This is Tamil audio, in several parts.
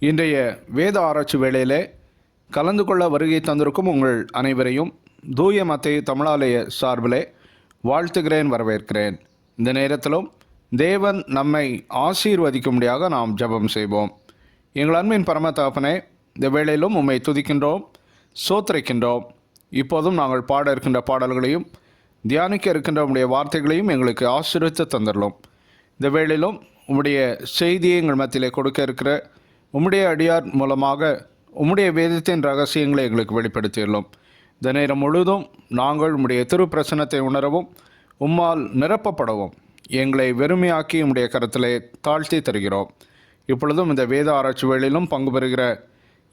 இன்றைய வேத ஆராய்ச்சி வேளையிலே கலந்து கொள்ள வருகை தந்திருக்கும் உங்கள் அனைவரையும் தூய மத்தேயு தமிழாலய சார்பிலே வாழ்த்துகிறேன், வரவேற்கிறேன். இந்த நேரத்திலும் தேவன் நம்மை ஆசீர்வதிக்கும்படியாக நாம் ஜெபம் செய்வோம். எங்கள் அன்பின் பரம தகப்பனே, இந்த வேளையிலும் உம்மை துதிக்கின்றோம், சோத்திரிக்கின்றோம். இப்போதும் நாங்கள் பாட இருக்கின்ற பாடல்களையும் தியானிக்க இருக்கின்ற உம்முடைய வார்த்தைகளையும் எங்களுக்கு ஆசீர்வதித்து தந்துள்ளோம். இந்த வேளையிலும் உம்முடைய செய்தியை எங்கள் மத்தியிலே கொடுக்க இருக்கிற உம்முடைய அடியார் மூலமாக உம்முடைய வேதத்தின் ரகசியங்களை எங்களுக்கு வெளிப்படுத்தியுள்ளோம். இந்த நேரம் முழுதும் நாங்கள் உம்முடைய திருப்பிரசனத்தை உணரவும் உம்மால் நிரப்பப்படவும் எங்களை வெறுமையாக்கி உம்முடைய கரத்திலே தாழ்த்தி தருகிறோம். இப்பொழுதும் இந்த வேத ஆராய்ச்சி வேளையிலும் பங்கு பெறுகிற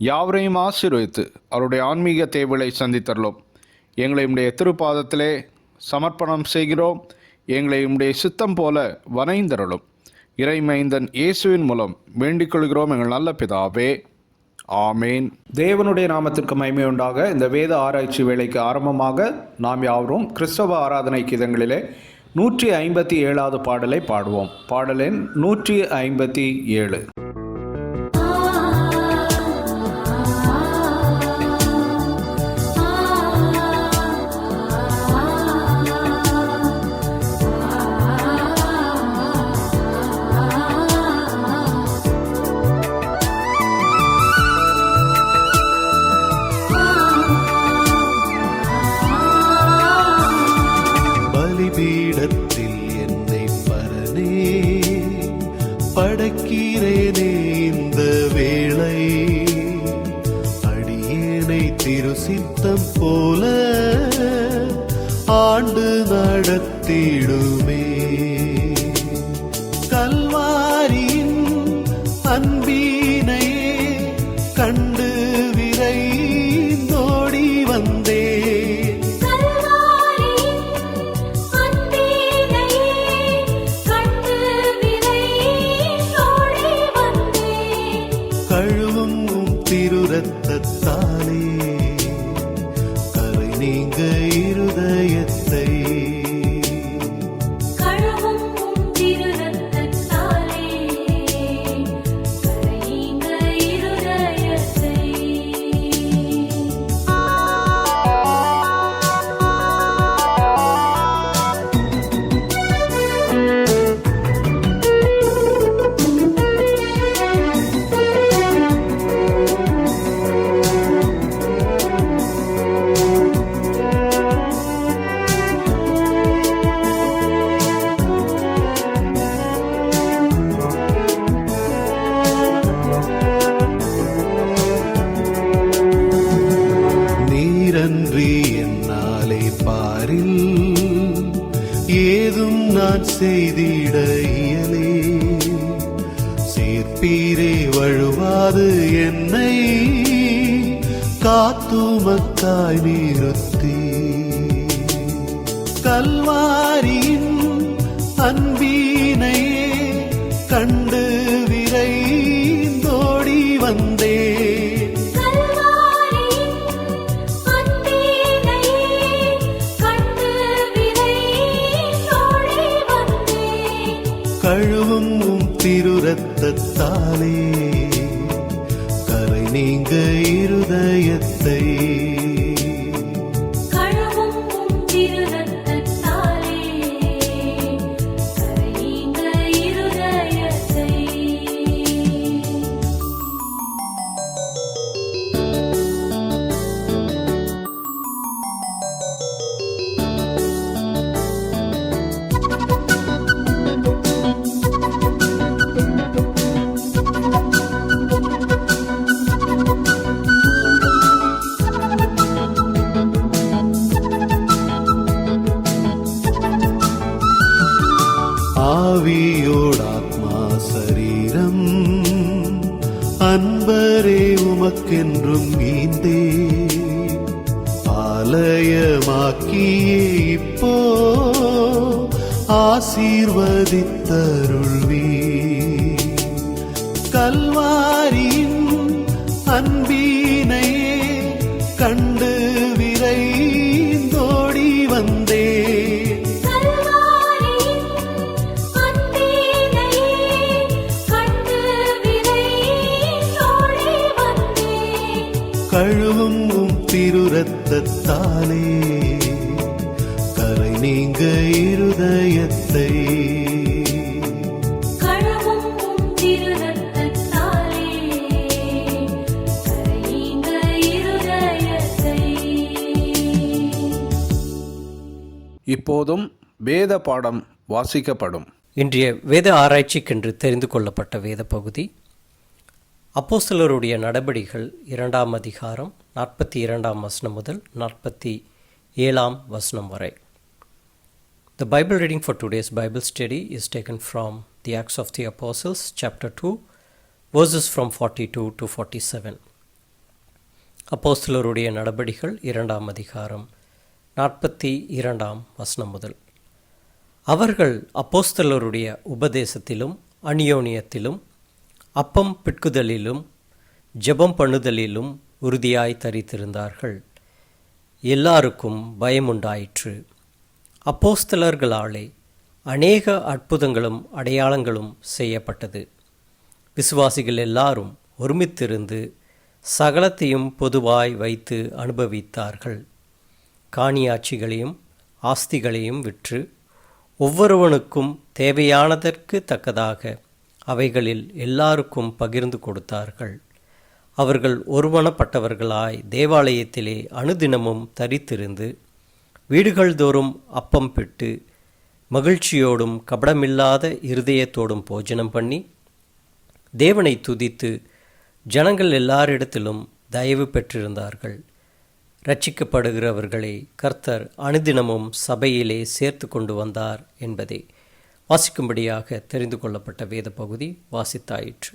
யாவரையும் ஆசீர்வதித்து அவருடைய ஆன்மீக தேவைகளை சந்தித்தருளும். எங்களை உம்முடைய திருப்பாதத்திலே சமர்ப்பணம் செய்கிறோம். எங்களை உம்முடைய சித்தம் போல வனைந்தருளும். இறைமைந்தன் இயேசுவின் மூலம் வேண்டிக் கொள்கிறோம் எங்கள் நல்ல பிதாவே, ஆமேன். தேவனுடைய நாமத்திற்கு மகிமை உண்டாக. இந்த வேத ஆராய்ச்சி வேலைக்கு ஆரம்பமாக நாம் யாவரும் கிறிஸ்தவ ஆராதனை கீதங்களிலே 157வது பாடலை பாடுவோம். பாடலின் 157. பலிபீடத்தில் என்னை பரனே படைக்கிறேனே இந்த வேளை, அடியேனை திருசித்தம் போல ஆண்டு நடத்திடுமே. கல்வாரியின் அன்பினையே கண்டு விரைந்தோடி வந்தே. கழுவும் திருரத்தத்தாலே கரை நீங்க இருதயத்தை. நீரன்றி என்னாலே பாரில் ஏதும் நான் செய்திட இயலே. சேர்ப்பீரே வழுவாது என்னை காத்துமக்காய் நிறுத்தி. கல்வாரியின் அன்பினையே கண்டு விரைந்தோடி வந்தே. கழுவும் திருரத்தத்தாலே கரை நீங்க இருதயத்தை. ஆவியோடாத்மா சரீரம் அன்பரே உமக்கென்றும் ஈந்தே. ஆலயமாக்கியே இப்போ ஆசீர்வதித்தருள்வி. கல்வாரியின் அன்பினையே கண்டு விரைந்தோடி வந்தே. கண்டு விரை திரு ரத்தத்தாலே கரை நீங்க இருதயத்தை இப்போதும் வேத பாடம் வாசிக்கப்படும். இன்றைய வேத ஆராய்ச்சிக்கென்று தெரிந்து கொள்ளப்பட்ட வேத பகுதி அப்போஸ்தலருடைய நடபடிகள் 2ஆம் அதிகாரம் 42ஆம் வசனம் முதல் 47ஆம் வசனம் வரை. The Bible reading for today's Bible study is taken from the Acts of the Apostles, chapter 2, verses from 42 to 47. அப்போஸ்தலருடைய நடபடிகள் 2ஆம் அதிகாரம் 42ஆம் வசனம் முதல். அவர்கள் அப்போஸ்தலருடைய உபதேசத்திலும் அந்யோன்யத்திலும் அப்பம் பிட்குதலிலும் ஜெபம் பண்ணுதலிலும் உறுதியாய் தரித்திருந்தார்கள். எல்லாருக்கும் பயமுண்டாயிற்று. அப்போஸ்தலர்களாலே அநேக அற்புதங்களும் அடையாளங்களும் செய்யப்பட்டது. விசுவாசிகள் எல்லாரும் ஒருமித்திருந்து சகலத்தையும் பொதுவாய் வைத்து அனுபவித்தார்கள். காணியாட்சிகளையும் ஆஸ்திகளையும் விற்று ஒவ்வொருவனுக்கும் தேவையானதற்கு தக்கதாக அவைகளில் எல்லாருக்கும் பகிர்ந்து கொடுத்தார்கள். அவர்கள் ஒருமனப்பட்டவர்களாய் தேவாலயத்திலே அனுதினமும் தரித்திருந்து வீடுகள் தோறும் அப்பம் பிட்டு மகிழ்ச்சியோடும் கபடமில்லாத இருதயத்தோடும் போஜனம் பண்ணி தேவனை துதித்து ஜனங்கள் எல்லாரிடத்திலும் தயவு பெற்றிருந்தார்கள். ரட்சிக்கப்படுகிறவர்களை கர்த்தர் அனுதினமும் சபையிலே சேர்த்து கொண்டு வந்தார் என்பதை வாசிக்கும்படியாக தெரிந்து கொள்ளப்பட்ட வேத பகுதி வாசித்தாயிற்று.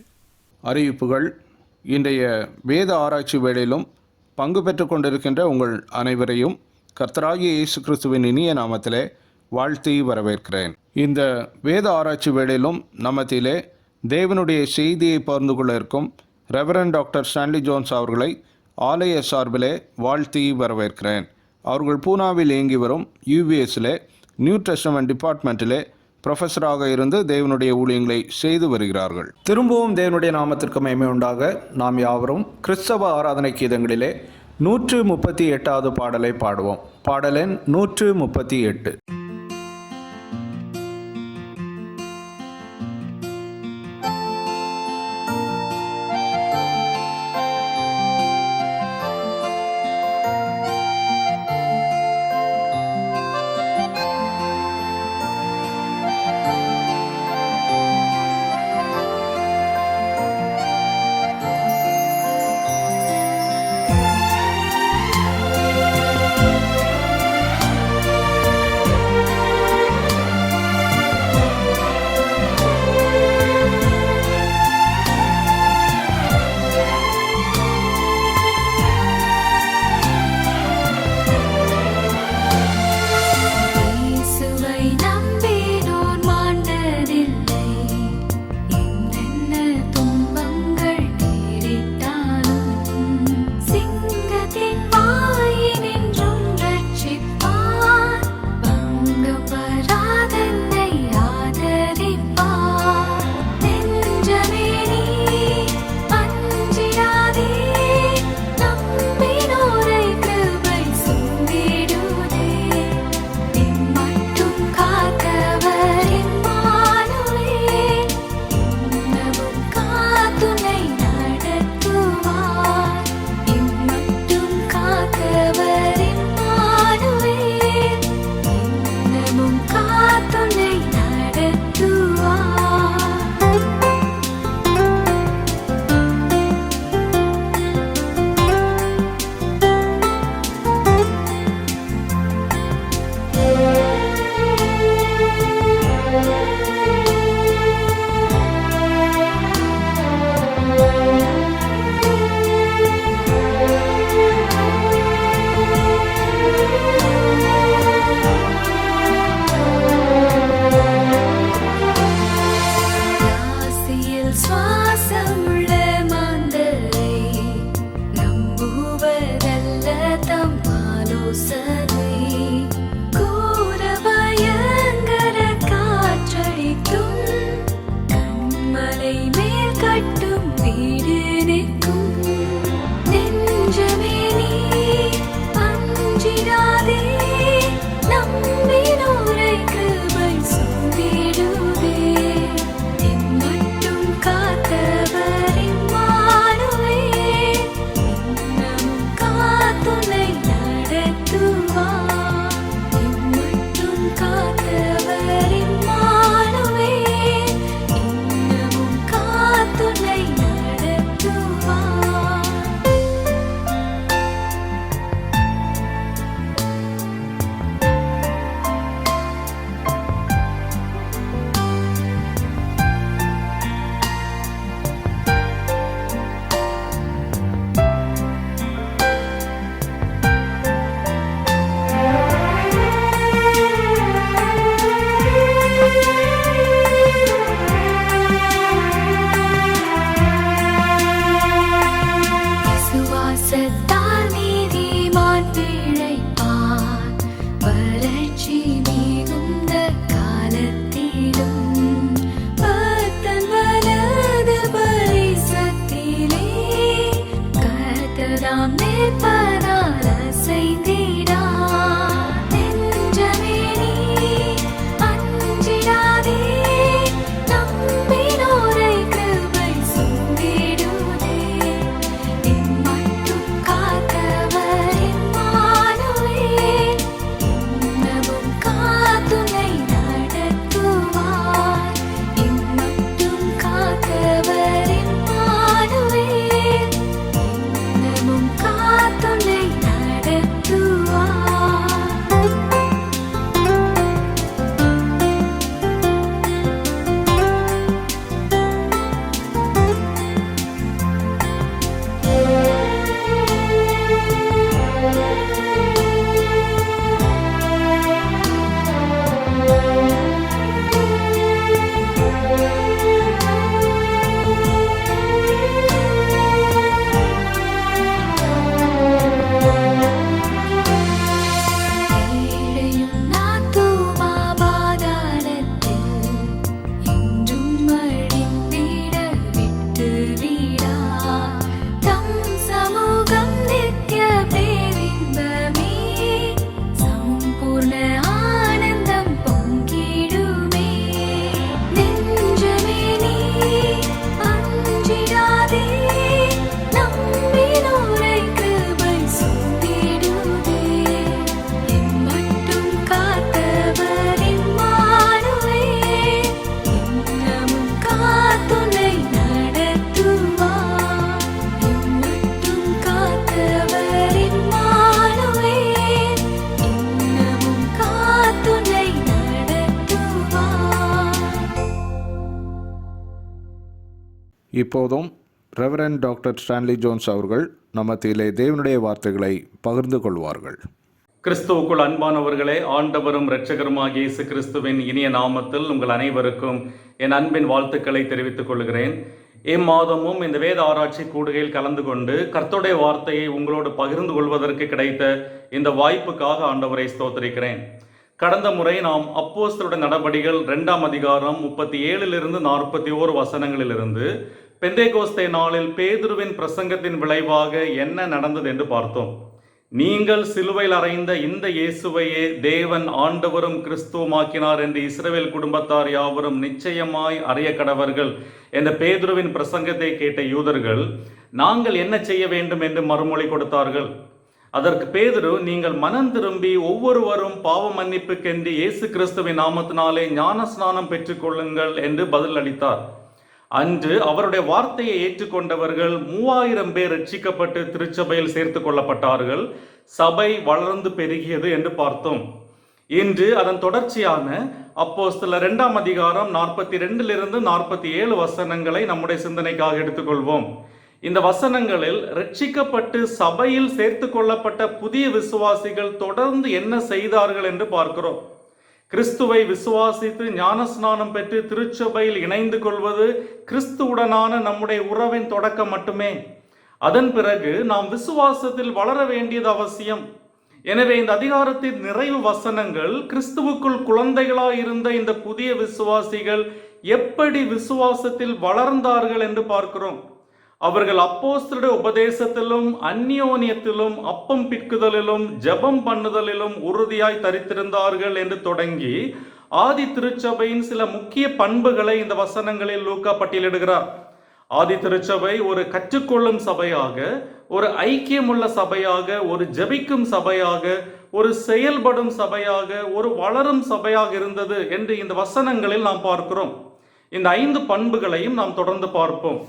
அறிவிப்புகள். இன்றைய வேத ஆராய்ச்சி வேளையிலும் பங்கு பெற்று கொண்டிருக்கின்ற உங்கள் அனைவரையும் கர்த்தராகிய இயேசு கிறிஸ்துவின் இனிய நாமத்திலே வாழ்த்தி வரவேற்கிறேன். இந்த வேத ஆராய்ச்சி வேளையிலும் நம்மத்திலே தேவனுடைய செய்தியை பகிர்ந்து கொள்ள இருக்கும் ரெவரண்ட் டாக்டர் ஸ்டான்லி ஜோன்ஸ் அவர்களை ஆலய சார்பிலே வாழ்த்தி வரவேற்கிறேன். அவர்கள் பூனாவில் இயங்கி வரும் யூபிஎஸ்லே நியூ டெஸ்டமென்ட் டிபார்ட்மெண்ட்டிலே ப்ரொஃபஸராக இருந்து தேவனுடைய ஊழியங்களை செய்து வருகிறார்கள். திரும்பவும் தேவனுடைய நாமத்திற்கு மகிமை உண்டாக நாம் யாவரும் கிறிஸ்தவ ஆராதனை கீதங்களிலே 138வது பாடலை பாடுவோம். பாடலெண் 138. இப்போதும் ரெவரண்ட் டாக்டர் ஸ்டான்லி ஜோன்ஸ் அவர்கள் நம்ம மத்தியிலே தேவனுடைய வார்த்தைகளை பகிர்ந்து கொள்வார்கள். கிறிஸ்துவுக்குள் அன்பானவர்களே, ஆண்டவரும் இரட்சகருமாகிய இயேசு கிறிஸ்துவின் இனிய நாமத்தில் உங்கள் அனைவருக்கும் என் அன்பின் வாழ்த்துக்களை தெரிவித்துக் கொள்கிறேன். இம்மாதமும் இந்த வேத ஆராய்ச்சி கூடுகையில் கலந்து கொண்டு கர்த்தருடைய வார்த்தையை உங்களோடு பகிர்ந்து கொள்வதற்கு கிடைத்த இந்த வாய்ப்புக்காக ஆண்டவரை ஸ்தோத்திரிக்கிறேன். கடந்த முறை நாம் அப்போஸ்தலருடைய நடபடிகள் 2ஆம் அதிகாரம் 37 41 வசனங்களிலிருந்து பெந்தேகோஸ்தே நாளில் பேதுருவின் பிரசங்கத்தின் விளைவாக என்ன நடந்தது என்று பார்த்தோம். நீங்கள் சிலுவையில் அறைந்த இந்த இயேசுவையே தேவன் ஆண்டவரும் கிறிஸ்துவமாக்கினார் என்று இஸ்ரவேல் குடும்பத்தார் யாவரும் நிச்சயமாய் அறிய கடவர்கள் என்ற பேதுருவின் பிரசங்கத்தை கேட்ட யூதர்கள் நாங்கள் என்ன செய்ய வேண்டும் என்று மறுமொழி கொடுத்தார்கள். அதற்கு பேதுரு, நீங்கள் மனம் திரும்பி ஒவ்வொருவரும் பாவ மன்னிப்புக்கென்று இயேசு கிறிஸ்துவின் நாமத்தினாலே ஞான ஸ்நானம் பெற்றுக்கொள்ளுங்கள் என்று பதில் அளித்தார். அன்று அவருடைய வார்த்தையை ஏற்றுக்கொண்டவர்கள் 3000 பேர் ரட்சிக்கப்பட்டு திருச்சபையில் சேர்த்து கொள்ளப்பட்டார்கள். சபை வளர்ந்து பெருகியது என்று பார்த்தோம். இன்று அதன் தொடர்ச்சியான அப்போஸ்தலர் 2ஆம் அதிகாரம் 42 47 வசனங்களை நம்முடைய சிந்தனைக்காக எடுத்துக்கொள்வோம். இந்த வசனங்களில் ரட்சிக்கப்பட்டு சபையில் சேர்த்து கொள்ளப்பட்ட புதிய விசுவாசிகள் தொடர்ந்து என்ன செய்தார்கள் என்று பார்க்கிறோம். கிறிஸ்துவை விசுவாசித்து ஞானஸ்நானம் பெற்று திருச்சபையில் இணைந்து கொள்வது கிறிஸ்துவுடனான நம்முடைய உறவின் தொடக்கம் மட்டுமே. அதன் பிறகு நாம் விசுவாசத்தில் வளர வேண்டியது அவசியம். எனவே இந்த அதிகாரத்தின் நிறைவு வசனங்கள் கிறிஸ்துவுக்குள் குழந்தைகளாய் இருந்த இந்த புதிய விசுவாசிகள் எப்படி விசுவாசத்தில் வளர்ந்தார்கள் என்று பார்க்கிறோம். அவர்கள் அப்போஸ்தலருடைய உபதேசத்திலும் அந்நியோன்யத்திலும் அப்பம் பிற்குதலிலும் ஜெபம் பண்ணுதலிலும் உறுதியாய் தரித்திருந்தார்கள் என்று தொடங்கி ஆதி திருச்சபையின் சில முக்கிய பண்புகளை இந்த வசனங்களில் லூக்கா பட்டியலிடுகிறார். ஆதி திருச்சபை ஒரு கற்றுக்கொள்ளும் சபையாக, ஒரு ஐக்கியமுள்ள சபையாக, ஒரு ஜெபிக்கும் சபையாக, ஒரு செயல்படும் சபையாக, ஒரு வளரும் சபையாக இருந்தது என்று இந்த வசனங்களில் நாம் பார்க்கிறோம். இந்த 5 பண்புகளையும் நாம் தொடர்ந்து பார்ப்போம்.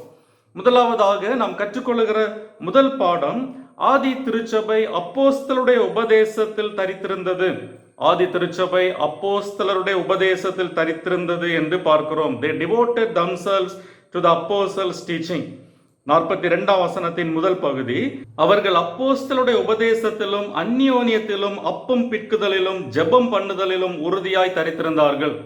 முதலாவதாக நாம் கற்றுக்கொள்ளுகிற முதல் பாடம், ஆதி திருச்சபை அப்போஸ்தலருடைய உபதேசத்தில் தரித்திருந்தது. ஆதி திருச்சபை அப்போஸ்தலருடைய உபதேசத்தில் தரித்திருந்தது என்று பார்க்கிறோம். They devoted themselves to the apostles' teaching. 42ஆம் வசனத்தின் முதல் பகுதி, அவர்கள் அப்போஸ்தலருடைய உபதேசத்திலும் அந்நியோன்யத்திலும் அப்பம் பிற்குதலிலும் ஜெபம் பண்ணுதலிலும் உறுதியாய் தரித்திருந்தார்கள்.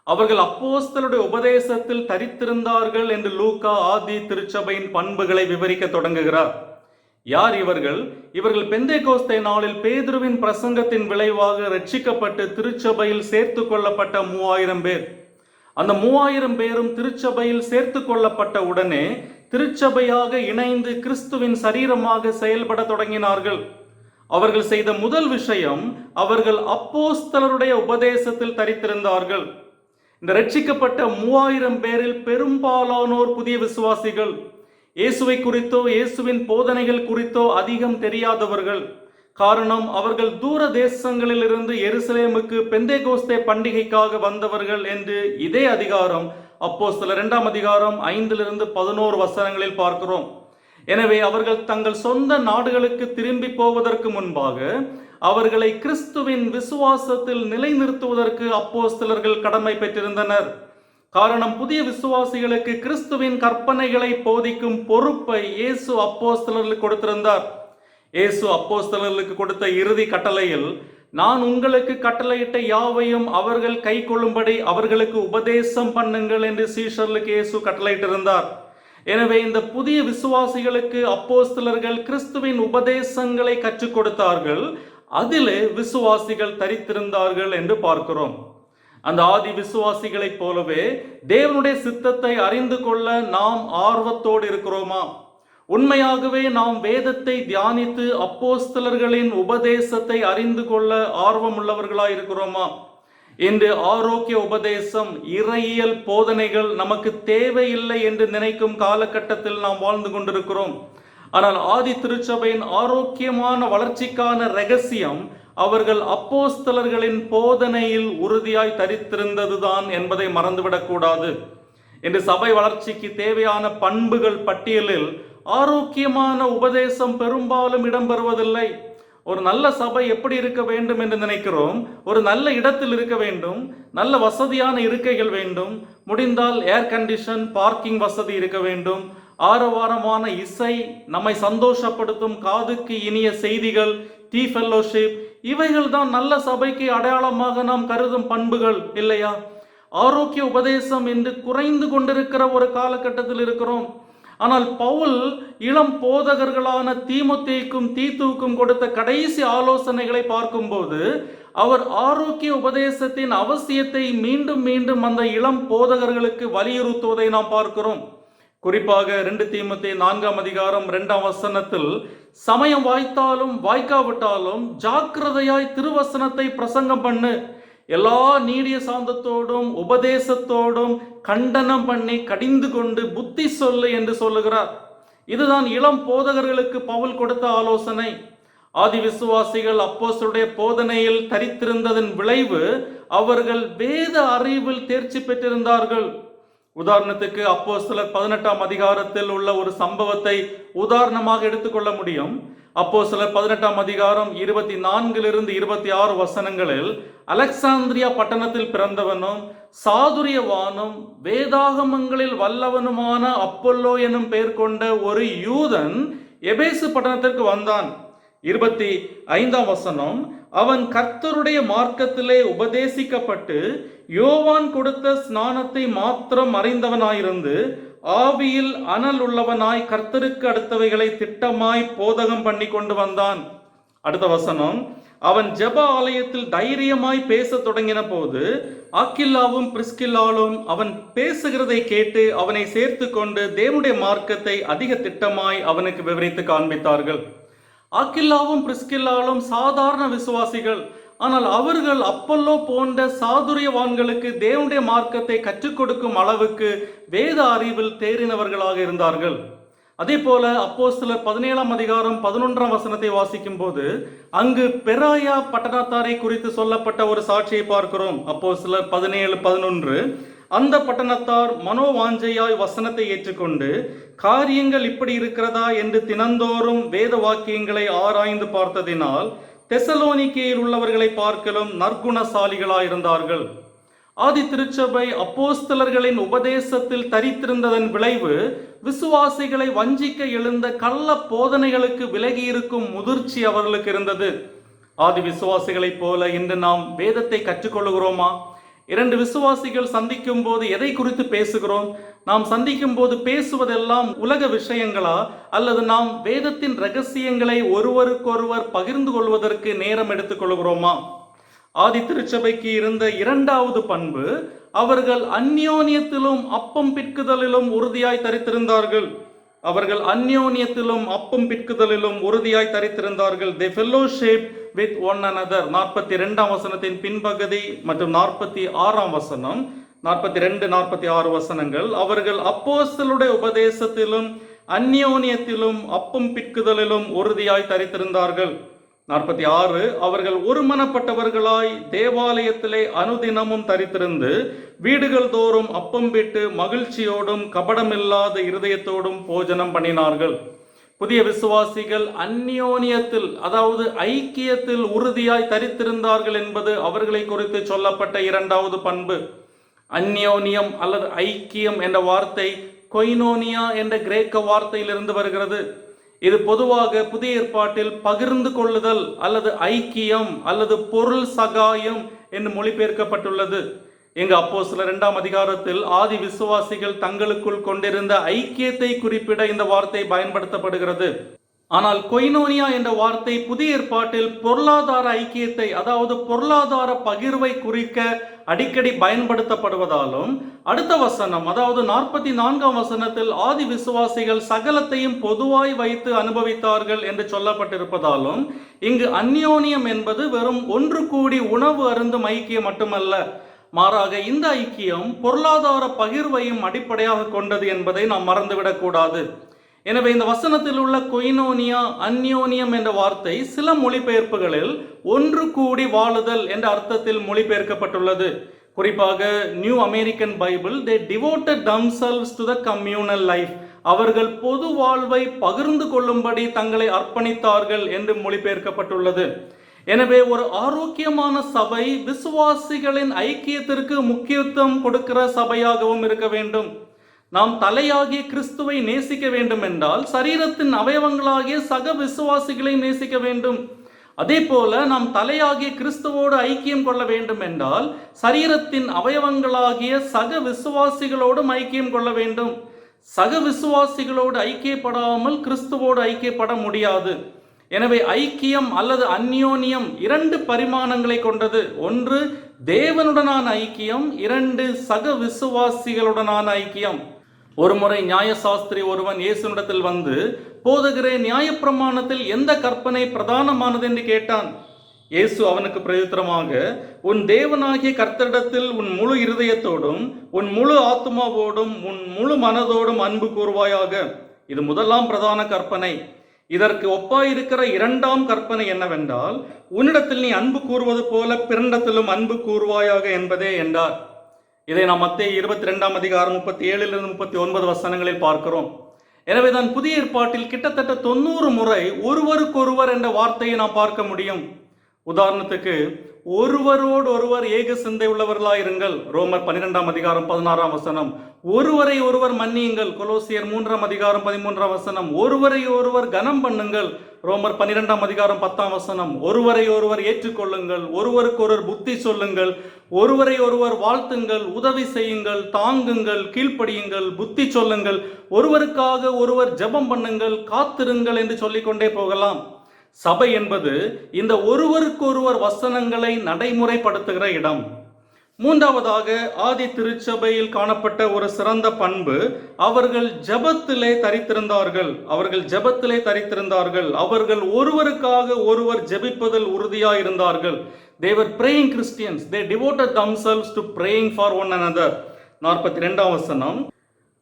அவர்கள் அப்போஸ்தலருடைய உபதேசத்தில் தரித்திருந்தார்கள் என்று லூக்கா ஆதி திருச்சபையின் பண்புகளை விவரிக்க தொடங்குகிறார். யார் இவர்கள்? இவர்கள் பெந்தேகோஸ்தே நாளில் பேதுருவின் பிரசங்கத்தின் விளைவாக ரட்சிக்கப்பட்டு திருச்சபையில் சேர்த்து கொள்ளப்பட்ட 3000 பேர். அந்த 3000 பேரும் திருச்சபையில் சேர்த்து கொள்ளப்பட்ட உடனே திருச்சபையாக இணைந்து கிறிஸ்துவின் சரீரமாக செயல்பட தொடங்கினார்கள். அவர்கள் செய்த முதல் விஷயம், அவர்கள் அப்போஸ்தலருடைய உபதேசத்தில் தரித்திருந்தார்கள். இந்த ரட்சிக்கப்பட்ட 3000 பேரில் பெரும்பாலானோர் புதிய விசுவாசிகள். இயேசுவை குறித்தோ இயேசுவின் போதனைகள் குறித்தோ அதிகம் தெரியாதவர்கள். காரணம், அவர்கள் தூர தேசங்களில் இருந்து எருசலேமுக்கு பெந்தேகோஸ்தே பண்டிகைக்காக வந்தவர்கள் என்று இதே அதிகாரம் அப்போஸ்தலர் 2ஆம் அதிகாரம் 5 11 வசனங்களில் பார்க்கிறோம். எனவே அவர்கள் தங்கள் சொந்த நாடுகளுக்கு திரும்பி போவதற்கு முன்பாக அவர்களை கிறிஸ்துவின் விசுவாசத்தில் நிலைநிறுத்துவதற்கு அப்போஸ்தலர்கள் கடமை பெற்றிருந்தனர். காரணம், புதிய விசுவாசிகளுக்கு கிறிஸ்துவின் கற்பனைகளை போதிக்கும் பொறுப்பை இயேசு அப்போஸ்தலர்களுக்கு கொடுத்திருந்தார். இயேசு அப்போஸ்தலர்களுக்கு கொடுத்த இறுதி கட்டளையில், நான் உங்களுக்கு கட்டளையிட்ட யாவையும் அவர்கள் கை கொள்ளும்படி அவர்களுக்கு உபதேசம் பண்ணுங்கள் என்று சீஷர்களுக்கு இயேசு கட்டளையிட்டிருந்தார். எனவே இந்த புதிய விசுவாசிகளுக்கு அப்போஸ்தலர்கள் கிறிஸ்துவின் உபதேசங்களை கற்றுக் கொடுத்தார்கள். அதிலே விசுவாசிகள் தரித்திருந்தார்கள் என்று பார்க்கிறோம். அந்த ஆதி விசுவாசிகளைப் போலவே தேவனுடைய சித்தத்தை அறிந்து கொள்ள நாம் ஆர்வத்தோடு இருக்கிறோமா? உண்மையாகவே நாம் வேதத்தை தியானித்து அப்போஸ்தலர்களின் உபதேசத்தை அறிந்து கொள்ள ஆர்வமுள்ளவர்களாய் இருக்கிறோமா? இன்று ஆரோக்கிய உபதேசம், இறையியல் போதனைகள் நமக்கு தேவையில்லை என்று நினைக்கும் காலகட்டத்தில் நாம் வாழ்ந்து கொண்டிருக்கிறோம். ஆனால் ஆதி திருச்சபையின் ஆரோக்கியமான வளர்ச்சிக்கான இரகசியம் அவர்கள் அப்போஸ்தலர்களின் போதனையில் உறுதியாய் தரித்திருந்ததுதான் என்பதை மறந்துவிடக்கூடாது. இன்று சபை வளர்ச்சிக்கு தேவையான பண்புகள் பட்டியலில் ஆரோக்கியமான உபதேசம் பெரும்பாலும் இடம்பெறுவதில்லை. ஒரு நல்ல சபை எப்படி இருக்க வேண்டும் என்று நினைக்கிறோம்? ஒரு நல்ல இடத்தில் இருக்க வேண்டும், நல்ல வசதியான இருக்கைகள் வேண்டும், முடிந்தால் ஏர் கண்டிஷன் பார்க்கிங் வசதி இருக்க வேண்டும், ஆரவாரமான இசை, நம்மை சந்தோஷப்படுத்தும் காதுக்கு இனிய செய்திகள், டீ ஃபெல்லோஷிப், இவைகள் தான் நல்ல சபைக்கு அடையாளமாக நாம் கருதும் பண்புகள் இல்லையா? ஆரோக்கிய உபதேசம் என்று குறைந்து கொண்டிருக்கிற ஒரு காலகட்டத்தில் இருக்கிறோம். ஆனால் பவுல் இளம் போதகர்களான தீமோத்தேயுக்கும் தீத்துவுக்கும் கொடுத்த கடைசி ஆலோசனைகளை பார்க்கும்போது அவர் ஆரோக்கிய உபதேசத்தின் அவசியத்தை மீண்டும் மீண்டும் அந்த இளம் போதகர்களுக்கு வலியுறுத்துவதை நாம் பார்க்கிறோம். குறிப்பாக 2 தீமோத்தேயு 4ஆம் அதிகாரம் 2ஆம் வசனத்தில், சமயம் வாய்த்தாலும் வாய்க்காவிட்டாலும் ஜாக்கிரதையாய் திருவசனத்தை பிரசங்கம் பண்ணு, எல்லா நீடிய சாந்தத்தோடும் உபதேசத்தோடும் கண்டனம் பண்ணி கடிந்து கொண்டு புத்தி சொல்லு என்று சொல்லுகிறார். இதுதான் இளம் போதகர்களுக்கு பவுல் கொடுத்த ஆலோசனை. ஆதி விசுவாசிகள் அப்போஸ்தலருடைய போதனையில் தரித்திருந்ததன் விளைவு அவர்கள் வேத அறிவில் தேர்ச்சி பெற்றிருந்தார்கள். உதாரணத்துக்கு அப்போஸ்தலர் 18ஆம் அதிகாரத்தில் உள்ள ஒரு சம்பவத்தை உதாரணமாக எடுத்துக்கொள்ள முடியும். அப்போஸ்தலர் 18ஆம் அதிகாரம் 24 26 வசனங்களில், அலெக்சாந்திரியா பட்டணத்தில் பிறந்தவனும் சாதுரியவானும் வேதாகமங்களில் வல்லவனுமான அப்பொல்லோ எனும் பெயர் கொண்ட ஒரு யூதன் எபேசு பட்டணத்திற்கு வந்தான். 25ஆம் வசனம், அவன் கர்த்தருடைய மார்க்கத்திலே உபதேசிக்கப்பட்டு யோவான் கொடுத்த ஸ்நானத்தை மாத்திரம் அறிந்தவனாயிருந்து ஆவியில் அனல் உள்ளவனாய் கர்த்தருக்கு அடுத்தவைகளை திட்டமாய் போதகம் பண்ணி கொண்டு வந்தான். அடுத்த வசனம், அவன் ஜெப ஆலயத்தில் தைரியமாய் பேச தொடங்கின போது ஆக்கில்லாவும் பிரிஸ்கில்லாலும் அவன் பேசுகிறதை கேட்டு அவனை சேர்த்து கொண்டு தேவனுடைய மார்க்கத்தை அதிக திட்டமாய் அவனுக்கு விவரித்து காண்பித்தார்கள். ஆக்கில்லாவும் பிரிஸ்கில்லாலும் சாதாரண விசுவாசிகள். ஆனால் அவர்கள் அப்பல்லோ போன்ற சாதுரியவான்களுக்கு தேவனுடைய மார்க்கத்தை கற்றுக் கொடுக்கும் அளவுக்கு வேத அறிவில் தேறினவர்களாக இருந்தார்கள். அதே போல அப்போஸ்தலர் 17ஆம் அதிகாரம் 11ஆம் வசனத்தை வாசிக்கும் போது அங்கு பெராயா பட்டணத்தாரை குறித்து சொல்லப்பட்ட ஒரு சாட்சியை பார்க்கிறோம். அப்போஸ்தலர் 17:11, அந்த பட்டணத்தார் மனோவாஞ்சையாய் வசனத்தை ஏற்றுக்கொண்டு காரியங்கள் இப்படி இருக்கிறதா என்று தினந்தோறும் வேத வாக்கியங்களை ஆராய்ந்து பார்த்ததினால் தெசலோனிக்கேயில் உள்ளவர்களை பார்க்கலும் நற்குணசாலிகளாயிருந்தார்கள். ஆதி திருச்சபை அப்போஸ்தலர்களின் உபதேசத்தில் தரித்திருந்ததன் விளைவு விசுவாசிகளை வஞ்சிக்க எழுந்த கள்ள போதனைகளுக்கு விலகி இருக்கும் முதிர்ச்சி அவர்களுக்கு இருந்தது. ஆதி விசுவாசிகளைப் போல இன்று நாம் வேதத்தை கற்றுக்கொள்கிறோமா? 2 விசுவாசிகள் சந்திக்கும் போது எதை குறித்து பேசுகிறோம்? நாம் சந்திக்கும் போது பேசுவதெல்லாம் உலக விஷயங்களா, அல்லது நாம் வேதத்தின் ரகசியங்களை ஒருவருக்கொருவர் பகிர்ந்து கொள்வதற்கு நேரம் எடுத்துக் கொள்கிறோமா? ஆதி திருச்சபைக்கு இருந்த 2வது பண்பு, அவர்கள் அந்யோன்யத்திலும் அப்பம் பிற்குதலிலும் உறுதியாய் தரித்திருந்தார்கள். அவர்கள் அந்யோன்யத்திலும் அப்பம் பிற்குதலிலும் உறுதியாய் தரித்திருந்தார்கள். They fellowship with one another. 42ஆம் வசனத்தின் பின்பகுதி மற்றும் 46ஆம் வசனம், 42, 46 வசனங்கள், அவர்கள் அப்போஸ்தலருடைய உபதேசத்திலும் அந்யோன்யத்திலும் அப்பம் பிற்குதலிலும் உறுதியாய் தரித்திருந்தார்கள். 46, அவர்கள் ஒருமனப்பட்டவர்களாய் தேவாலயத்திலே அனுதினமும் தரித்திருந்து வீடுகள் தோறும் அப்பம் பிட்டு மகிழ்ச்சியோடும் கபடமில்லாத இருதயத்தோடும் போஜனம் பண்ணினார்கள். புதிய விசுவாசிகள் அந்யோன்யத்தில், அதாவது ஐக்கியத்தில் உறுதியாய் தரித்திருந்தார்கள் என்பது அவர்களை குறித்து சொல்லப்பட்ட 2வது பண்பு. அந்யோன்யம் அல்லது ஐக்கியம் என்ற வார்த்தை கொய்னோனியா என்ற கிரேக்க வார்த்தையிலிருந்து வருகிறது. இது பொதுவாக புதிய ஏற்பாட்டில் பகிர்ந்து கொள்ளுதல் அல்லது ஐக்கியம் அல்லது பொருள் சகாயம் என்று மொழிபெயர்க்கப்பட்டுள்ளது. எங்க அப்போஸ்தலர் 2ஆம் அதிகாரத்தில் ஆதி விசுவாசிகள் தங்களுக்குள் கொண்டிருந்த ஐக்கியத்தை குறிப்பிட இந்த வார்த்தை பயன்படுத்தப்படுகிறது. ஆனால் கொய்னோனியா என்ற வார்த்தை புதிய ஏற்பாட்டில் பொருளாதார ஐக்கியத்தை, அதாவது பொருளாதார பகிர்வை குறிக்க அடிக்கடி பயன்படுத்தப்படுவதாலும், அடுத்த வசனம், அதாவது 44ஆம் வசனத்தில் ஆதி விசுவாசிகள் சகலத்தையும் பொதுவாய் வைத்து அனுபவித்தார்கள் என்று சொல்லப்பட்டிருப்பதாலும், இங்கு அந்யோன்யம் என்பது வெறும் ஒன்று கூடி உணவு அருந்தும் ஐக்கியம் மட்டுமல்ல, மாறாக இந்த ஐக்கியம் பொருளாதார பகிர்வையும் அடிப்படையாக கொண்டது என்பதை நாம் மறந்துவிடக்கூடாது. எனவே இந்த வசனத்தில் உள்ள கொய்னோனியா, அந்யோன்யம் என்ற வார்த்தை சில மொழிபெயர்ப்புகளில் ஒன்று கூடி வாழுதல் என்ற அர்த்தத்தில் மொழிபெயர்க்கப்பட்டுள்ளது. குறிப்பாக new American Bible, they devoted themselves to the communal life, அவர்கள் பொது வாழ்வை பகிர்ந்து கொள்ளும்படி தங்களை அர்ப்பணித்தார்கள் என்று மொழிபெயர்க்கப்பட்டுள்ளது. எனவே ஒரு ஆரோக்கியமான சபை விசுவாசிகளின் ஐக்கியத்திற்கு முக்கியத்துவம் கொடுக்கிற சபையாகவும் இருக்க வேண்டும். நாம் தலையாகிய கிறிஸ்துவை நேசிக்க வேண்டும் என்றால் சரீரத்தின் அவயவங்களாகிய சக விசுவாசிகளை நேசிக்க வேண்டும். அதே போல நாம் தலையாகிய கிறிஸ்துவோடு ஐக்கியம் கொள்ள வேண்டும் என்றால் சரீரத்தின் அவயவங்களாகிய சக விசுவாசிகளோடும் ஐக்கியம் கொள்ள வேண்டும். சக விசுவாசிகளோடு ஐக்கியப்படாமல் கிறிஸ்துவோடு ஐக்கியப்பட முடியாது. எனவே ஐக்கியம் அல்லது அந்யோன்யம் 2 பரிமாணங்களை கொண்டது. ஒன்று தேவனுடனான ஐக்கியம், 2 சக விசுவாசிகளுடனான ஐக்கியம். ஒரு முறை நியாயசாஸ்திரி ஒருவன் இயேசுனிடத்தில் வந்து, போதகரே, நியாயப்பிரமாணத்தில் எந்த கற்பனை பிரதானமானது என்று கேட்டான். இயேசு அவனுக்கு பிரயுத்தரமாக, உன் தேவனாகிய கர்த்தரிடத்தில் உன் முழு இருதயத்தோடும் உன் முழு ஆத்மாவோடும் உன் முழு மனதோடும் அன்பு கூறுவாயாக. இது முதலாம் பிரதான கற்பனை. இதற்கு ஒப்பாயிருக்கிற 2ஆம் கற்பனை என்னவென்றால், உன்னிடத்தில் நீ அன்பு கூறுவது போல பிறனிடத்திலும் அன்பு கூறுவாயாக என்பதே என்றார். இதை நாம் மத்தேயு 22ஆம் அதிகாரம் 37 39 வசனங்களில் பார்க்கிறோம். எனவே தான் புதிய ஏற்பாட்டில் கிட்டத்தட்ட 90 முறை ஒருவருக்கொருவர் என்ற வார்த்தையை நாம் பார்க்க முடியும். உதாரணத்துக்கு, ஒருவரோடு ஒருவர் ஏக சிந்தை உள்ளவர்களாயிருங்கள், ரோமர் 12ஆம் அதிகாரம் 16ஆம் வசனம். ஒருவரை ஒருவர் மன்னியுங்கள், கொலோசியர் 3ஆம் அதிகாரம் 13ஆம் வசனம். ஒருவரை ஒருவர் கனம் பண்ணுங்கள், ரோமர் 12ஆம் அதிகாரம் 10ஆம் வசனம். ஒருவரை ஒருவர் ஏற்றுக்கொள்ளுங்கள், ஒருவருக்கொருவர் புத்தி சொல்லுங்கள், ஒருவரை ஒருவர் வாழ்த்துங்கள், உதவி செய்யுங்கள், தாங்குங்கள், கீழ்ப்படியுங்கள், புத்தி சொல்லுங்கள், ஒருவருக்காக ஒருவர் ஜெபம் பண்ணுங்கள், காத்திருங்கள் என்று சொல்லிக்கொண்டே போகலாம். சபை என்பது இந்த ஒருவருக்கொருவர் வசனங்களை நடைமுறைப்படுத்துகிற இடம். மூன்றாவதாக, ஆதி திருச்சபையில் காணப்பட்ட ஒரு சிறந்த பண்பு, அவர்கள் ஜெபத்திலே தரித்திருந்தார்கள். அவர்கள் ஒருவருக்காக ஒருவர் ஜெபிப்பதில் உறுதியாய் இருந்தார்கள். They were praying Christians. They devoted themselves to praying for one another. 42ஆம் வசனம்.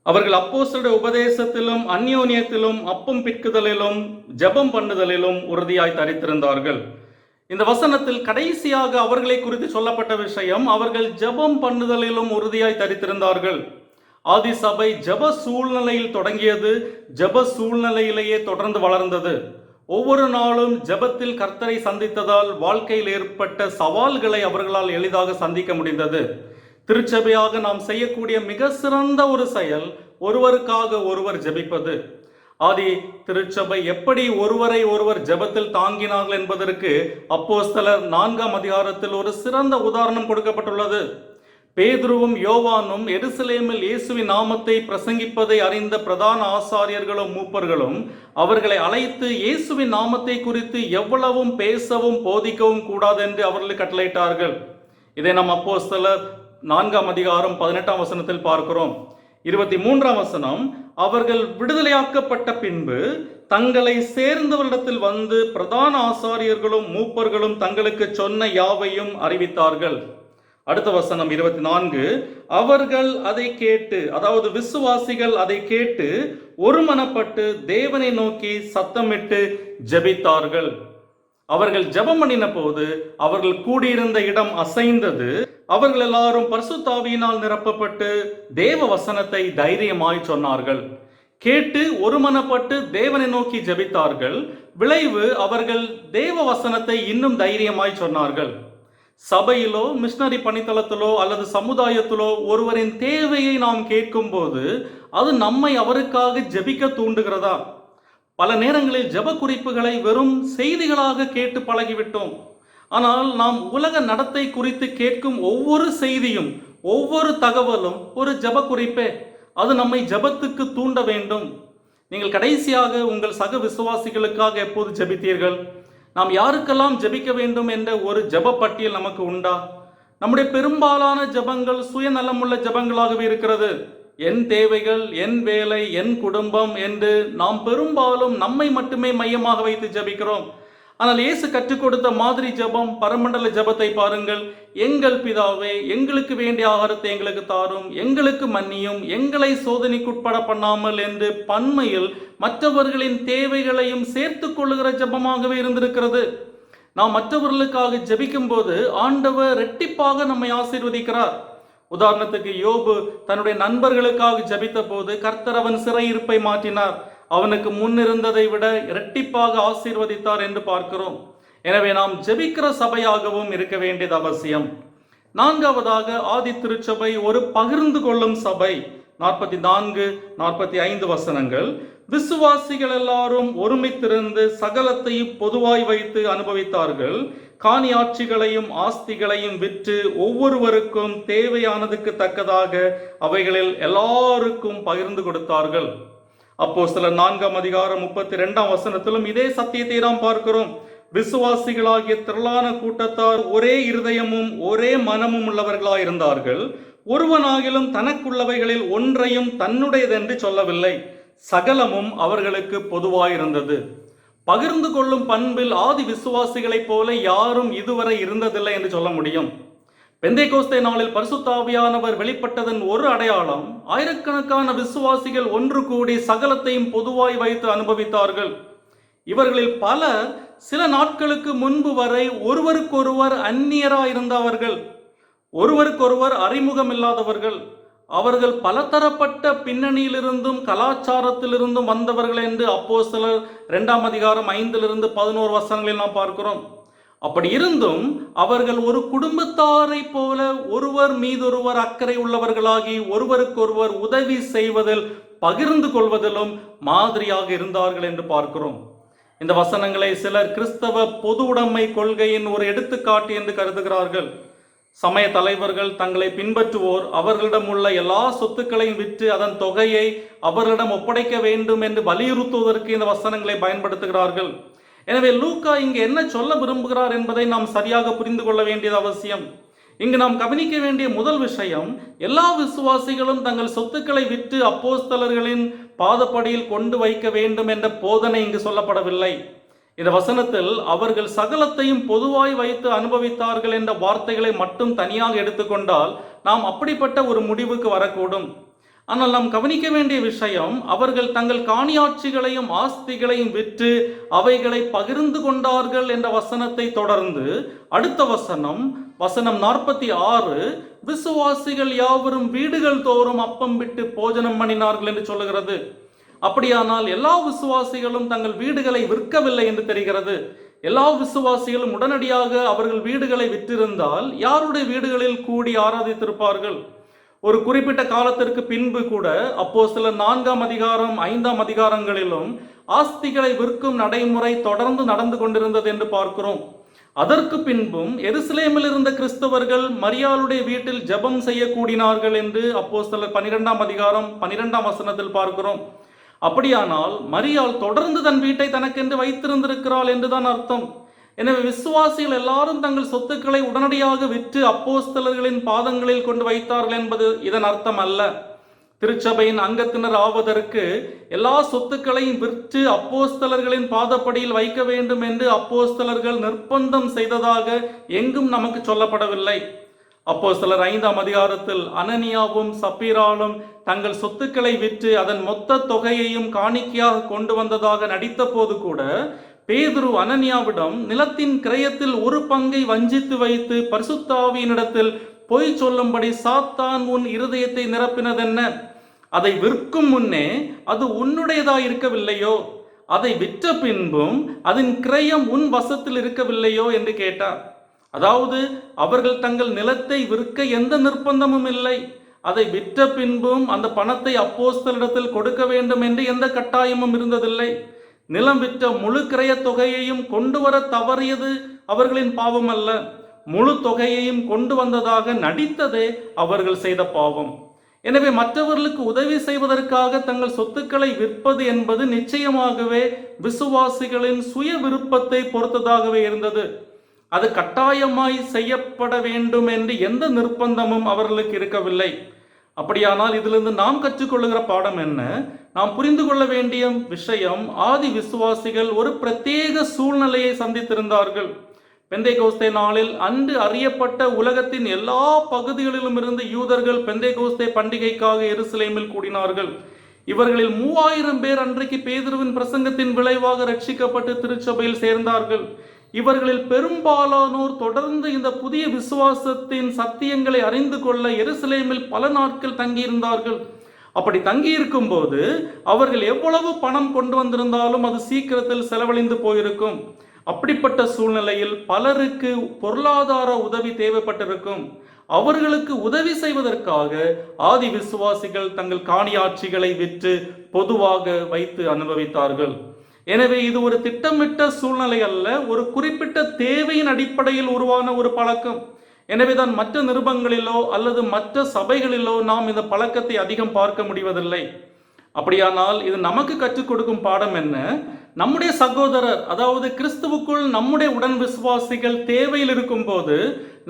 அவர்கள் அப்போஸ்தலருடைய உபதேசத்திலும் அந்யோன்யத்திலும் அப்பம் பிற்குதலிலும் ஜெபம் பண்ணுதலிலும் உறுதியாய் தரித்திருந்தார்கள். இந்த வசனத்தில் கடைசியாக அவர்களை குறித்து சொல்லப்பட்ட விஷயம், அவர்கள் ஜெபம் பண்ணுதலிலும் உறுதியாய் தரித்திருந்தார்கள். ஆதி சபை ஜெப சூழ்நிலையில் தொடங்கியது, ஜெப சூழ்நிலையிலேயே தொடர்ந்து வளர்ந்தது. ஒவ்வொரு நாளும் ஜெபத்தில் கர்த்தரை சந்தித்ததால் வாழ்க்கையில் ஏற்பட்ட சவால்களை அவர்களால் எளிதாக சந்திக்க முடிந்தது. திருச்சபையாக நாம் செய்யக்கூடிய மிக சிறந்த ஒரு செயல் ஒருவருக்காக ஒருவர் ஜெபிப்பது. ஆதி திருச்சபை எப்படி ஒருவரை ஒருவர் ஜெபத்தில் தாங்கினார்கள் என்பதற்கு அப்போஸ்தலர் 4ஆம் அதிகாரத்தில் ஒரு சிறந்த உதாரணம் கொடுக்கப்பட்டுள்ளது. பேதுருவும் யோவானும் எருசலேமில் இயேசுவின் நாமத்தை பிரசங்கிப்பதை அறிந்த பிரதான ஆசாரியர்களும் மூப்பர்களும் அவர்களை அழைத்து இயேசுவின் நாமத்தை குறித்து எவ்வளவும் பேசவும் போதிக்கவும் கூடாது என்று அவர்களுக்கு கட்டளையிட்டார்கள். இதை நாம் அப்போஸ்தலர் 4ஆம் அதிகாரம் 18ஆம் வசனத்தில் பார்க்கிறோம். 23ஆம் வசனம், அவர்கள் விடுதலையாக்கப்பட்ட பின்பு தங்களை சேர்ந்தவரிடத்தில் வந்து பிரதான ஆசாரியர்களும் மூப்பர்களும் தங்களுக்கு சொன்ன யாவையும் அறிவித்தார்கள். அடுத்த வசனம் 24, அவர்கள் அதை கேட்டு, அதாவது விசுவாசிகள் அதை கேட்டு ஒருமனப்பட்டு தேவனை நோக்கி சத்தமிட்டு ஜெபித்தார்கள். அவர்கள் ஜெபம் பண்ணின போது அவர்கள் கூடியிருந்த இடம் அசைந்தது. அவர்கள் எல்லாரும் பரிசுத்த ஆவியினால் நிரப்பப்பட்டு தேவ வசனத்தை தைரியமாய் சொன்னார்கள். கேட்டு ஒருமனப்பட்டு தேவனை நோக்கி ஜெபித்தார்கள். விளைவு, அவர்கள் தேவ வசனத்தை இன்னும் தைரியமாய் சொன்னார்கள். சபையிலோ மிஷனரி பணித்தளத்திலோ அல்லது சமுதாயத்திலோ ஒருவரின் தேவையை நாம் கேட்கும் போது அது நம்மை அவருக்காக ஜெபிக்க தூண்டுகிறதா? பல நேரங்களில் ஜெப குறிப்புகளை வெறும் செய்திகளாக கேட்டு பழகிவிட்டோம். ஆனால் நாம் உலக நடத்தை குறித்து கேட்கும் ஒவ்வொரு செய்தியும், ஒவ்வொரு தகவலும் ஒரு ஜெப குறிப்பே. அது நம்மை ஜெபத்துக்கு தூண்ட வேண்டும். நீங்கள் கடைசியாக உங்கள் சக விசுவாசிகளுக்காக எப்போது ஜெபித்தீர்கள்? நாம் யாருக்கெல்லாம் ஜெபிக்க வேண்டும் என்ற ஒரு ஜெப பட்டியல் நமக்கு உண்டா? நம்முடைய பெரும்பாலான ஜெபங்கள் சுயநலமுள்ள ஜெபங்களாகவே இருக்கிறது. என் தேவைகள், என் வேலை, என் குடும்பம் என்று நாம் பெரும்பாலும் நம்மை மட்டுமே மையமாக வைத்து ஜெபிக்கிறோம். ஆனால் இயேசு கற்றுக் கொடுத்த மாதிரி ஜெபம், பரமண்டல ஜெபத்தை பாருங்கள். எங்கள் பிதாவே, எங்களுக்கு வேண்டிய ஆகாரத்தை எங்களுக்கு தாரும், எங்களுக்கு மன்னியும், எங்களை சோதனைக்குட்பட பண்ணாமல் என்று பன்மையில் மற்றவர்களின் தேவைகளையும் சேர்த்து கொள்ளுகிற ஜெபமாகவே இருந்திருக்கிறது. நாம் மற்றவர்களுக்காக ஜெபிக்கும் போது ஆண்டவர் இரட்டிப்பாக நம்மை ஆசீர்வதிக்கிறார். உதாரணத்துக்கு யோபு தன்னுடைய நண்பர்களுக்காக ஜெபித்த போது கர்த்தர் அவன் சிறையிருப்பை மாற்றினார், அவனுக்கு முன்னிருந்ததை விட இரட்டிப்பாக ஆசீர்வதித்தார் என்று பார்க்கிறோம். எனவே நாம் ஜெபிக்கிற சபையாகவும் இருக்க வேண்டியது அவசியம். நான்காவதாக, ஆதி திருச்சபை ஒரு பகிர்ந்து கொள்ளும் சபை. 44-45 வசனங்கள். விசுவாசிகள் எல்லாரும் ஒருமித்திருந்து சகலத்தையும் பொதுவாய் வைத்து அனுபவித்தார்கள். காணியாட்சிகளையும் ஆஸ்திகளையும் விற்று ஒவ்வொருவருக்கும் தேவையானதுக்கு தக்கதாக அவைகளில் எல்லாருக்கும் பகிர்ந்து கொடுத்தார்கள். அப்போஸ்தலர் 4:32 வசனத்திலும் இதே சத்தியத்தை நாம் பார்க்கிறோம். விசுவாசிகளாகிய திரளான கூட்டத்தார் ஒரே இருதயமும் ஒரே மனமும் உள்ளவர்களாயிருந்தார்கள். ஒருவனாகிலும் தனக்குள்ளவைகளில் ஒன்றையும் தன்னுடையதென்று சொல்லவில்லை, சகலமும் அவர்களுக்கு பொதுவாயிருந்தது. பகிர்ந்து கொள்ளும் பண்பில் ஆதி விசுவாசிகளைப் போல யாரும் இதுவரை இருந்ததில்லை என்று சொல்ல முடியும். பெந்தேகோஸ்தே நாளில் பரிசுத்த ஆவியானவர் வெளிப்பட்டதன் ஒரு அடையாளம், ஆயிரக்கணக்கான விசுவாசிகள் ஒன்று கூடி சகலத்தையும் பொதுவாய் வைத்து அனுபவித்தார்கள். இவர்களில் பலர் சில நாட்களுக்கு முன்பு வரை ஒருவருக்கொருவர் அந்நியராயிருந்தவர்கள், ஒருவருக்கொருவர் அறிமுகம் இல்லாதவர்கள். அவர்கள் பலதரப்பட்ட பின்னணியிலிருந்தும் கலாச்சாரத்திலிருந்தும் வந்தவர்கள் என்று அப்போஸ்தலர் 2:5-11 வசனங்களில் நாம் பார்க்கிறோம். அப்படி இருந்தும் அவர்கள் ஒரு குடும்பத்தாரை போல ஒருவர் மீதொருவர் அக்கறை உள்ளவர்களாகி ஒருவருக்கொருவர் உதவி செய்வதில் பகிர்ந்து கொள்வதிலும் மாதிரியாக இருந்தார்கள் என்று பார்க்கிறோம். இந்த வசனங்களை சிலர் கிறிஸ்தவ பொது உடைமை கொள்கையின் ஒரு எடுத்துக்காட்டு என்று கருதுகிறார்கள். சமய தலைவர்கள் தங்களை பின்பற்றுவோர் அவர்களிடம் உள்ள எல்லா சொத்துக்களையும் விற்று அதன் தொகையை அவர்களிடம் ஒப்படைக்க வேண்டும் என்று வலியுறுத்துவதற்கு இந்த வசனங்களை பயன்படுத்துகிறார்கள். எனவே லூக்கா இங்கு என்ன சொல்ல விரும்புகிறார் என்பதை நாம் சரியாக புரிந்து கொள்ள வேண்டியது அவசியம். இங்கு நாம் கவனிக்க வேண்டிய முதல் விஷயம், எல்லா விசுவாசிகளும் தங்கள் சொத்துக்களை விற்று அப்போஸ்தலர்களின் பாதப்படியில் கொண்டு வைக்க வேண்டும் என்ற போதனை இங்கு சொல்லப்படவில்லை. இந்த வசனத்தில் அவர்கள் சகலத்தையும் பொதுவாய் வைத்து அனுபவித்தார்கள் என்ற வார்த்தைகளை மட்டும் தனியாக எடுத்துக்கொண்டால் நாம் அப்படிப்பட்ட ஒரு முடிவுக்கு வரக்கூடும். ஆனால் நாம் கவனிக்க வேண்டிய விஷயம், அவர்கள் தங்கள் காணியாட்சிகளையும் ஆஸ்திகளையும் விற்று அவைகளை பகிர்ந்து கொண்டார்கள் என்ற வசனத்தை தொடர்ந்து அடுத்த வசனம் 46, விசுவாசிகள் யாவரும் வீடுகள் தோறும் அப்பம் விட்டு போஜனம் பண்ணினார்கள் என்று சொல்லுகிறது. அப்படியானால் எல்லா விசுவாசிகளும் தங்கள் வீடுகளை விற்கவில்லை என்று தெரிகிறது. எல்லா விசுவாசிகளும் உடனடியாக அவர்கள் வீடுகளை விற்றிருந்தால் யாருடைய வீடுகளில் கூடி ஆராதித்திருப்பார்கள்? ஒரு குறிப்பிட்ட காலத்திற்கு பின்பு கூட அப்போஸ்தலர் 4-5 அதிகாரங்களிலும் ஆஸ்திகளை விற்கும் நடைமுறை தொடர்ந்து நடந்து கொண்டிருந்தது என்று பார்க்கிறோம். அதற்கு பின்பும் எருசலேமில் இருந்த கிறிஸ்தவர்கள் மரியாளுடைய வீட்டில் ஜெபம் செய்ய கூடினார்கள் என்று அப்போஸ்தலர் 12 வசனத்தில் பார்க்கிறோம். அப்படியானால் மரியாள் தொடர்ந்து தன் வீட்டை தனக்கென்று வைத்திருந்திருக்கிறாள் என்றுதான் அர்த்தம். எனவே விசுவாசிகள் எல்லாரும் தங்கள் சொத்துக்களை உடனடியாக விற்று அப்போஸ்தலர்களின் பாதங்களில் கொண்டு வைத்தார்கள் என்பது இதன் அர்த்தம் அல்ல. திருச்சபையின் அங்கத்தினர் ஆவதற்கு எல்லா சொத்துக்களையும் விற்று அப்போஸ்தலர்களின் பாதப்படியில் வைக்க வேண்டும் என்று அப்போஸ்தலர்கள் நிர்பந்தம் செய்ததாக எங்கும் நமக்கு சொல்லப்படவில்லை. அப்போஸ்தலர் 5 அதிகாரத்தில் அனனியாவும் சப்பீராலும் தங்கள் சொத்துக்களை விற்று அதன் மொத்த தொகையையும் காணிக்கையாக கொண்டு வந்ததாக நடித்த போது கூட பேதுரு அனனியாவிடம் நிலத்தின் கிரயத்தில் ஒரு பங்கை வஞ்சித்து வைத்து பரிசுத்த ஆவியினிடத்தில் பொய் சொல்லும்படி சாத்தான் உன் இருதயத்தை நிரப்பினதென்ன? அதை விற்கும் முன்னே அது உன்னுடையதாய் இருக்கவில்லையோ? அதை விற்ற பின்பும் அதன் கிரயம் உன் வசத்தில் இருக்கவில்லையோ என்று கேட்டார். அதாவது அவர்கள் தங்கள் நிலத்தை விற்க எந்த நிர்பந்தமும் இல்லை. அதை விற்ற பின்பும் அந்த பணத்தை அப்போஸ்தலரிடத்தில் கொடுக்க வேண்டும் என்று எந்த கட்டாயமும் இருந்ததில்லை. நிலம் விற்ற முழு கிரய தொகையையும் கொண்டு வர தவறியது அவர்களின் பாவம் அல்ல, முழு தொகையையும் கொண்டு வந்ததாக நடித்ததே அவர்கள் செய்த பாவம். எனவே மற்றவர்களுக்கு உதவி செய்வதற்காக தங்கள் சொத்துக்களை விற்பது என்பது நிச்சயமாகவே விசுவாசிகளின் சுய விருப்பத்தை பொறுத்ததாகவே இருந்தது. அது கட்டாயமாய் செய்யப்பட வேண்டும் என்று எந்த நிர்பந்தமும் அவர்களுக்கு இருக்கவில்லை. அப்படியானால் இதிலிருந்து நாம் கற்றுக்கொள்ளுகிற பாடம் என்ன? நாம் புரிந்து கொள்ள வேண்டிய விஷயம், ஆதி விசுவாசிகள் ஒரு பிரத்யேக சூழ்நிலையை சந்தித்திருந்தார்கள். பெந்தேகோஸ்தே நாளில் அன்று அறியப்பட்ட உலகத்தின் எல்லா பகுதிகளிலும் இருந்து யூதர்கள் பெந்தேகோஸ்தே பண்டிகைக்காக எருசலேமில் கூடினார்கள். இவர்களில் 3000 பேர் அன்றைக்கு பேதுருவின் பிரசங்கத்தின் விளைவாக ரட்சிக்கப்பட்டு திருச்சபையில் சேர்ந்தார்கள். இவர்களில் பெரும்பாலானோர் தொடர்ந்து இந்த புதிய விசுவாசத்தின் சத்தியங்களை அறிந்து கொள்ள எருசலேமில் பல நாட்கள் தங்கியிருந்தார்கள். அப்படி தங்கியிருக்கும் போது அவர்கள் எவ்வளவு பணம் கொண்டு வந்திருந்தாலும் அது சீக்கிரத்தில் செலவழிந்து போயிருக்கும். அப்படிப்பட்ட சூழ்நிலையில் பலருக்கு பொருளாதார உதவி தேவைப்பட்டிருக்கும். அவர்களுக்கு உதவி செய்வதற்காக ஆதி விசுவாசிகள் தங்கள் காணியாட்சிகளை விற்று பொதுவாக வைத்து அனுபவித்தார்கள். எனவே இது ஒரு திட்டமிட்ட சூழ்நிலை அல்ல, ஒரு குறிப்பிட்ட தேவையின் அடிப்படையில் உருவான ஒரு பழக்கம். எனவேதான் மற்ற நிருபங்களிலோ அல்லது மற்ற சபைகளிலோ நாம் இந்த பழக்கத்தை அதிகம் பார்க்க முடிவதில்லை. அப்படியானால் இது நமக்கு கற்றுக் கொடுக்கும் பாடம் என்ன? நம்முடைய சகோதரர், அதாவது கிறிஸ்துவுக்குள் நம்முடைய உடன் விசுவாசிகள் தேவையில் இருக்கும் போது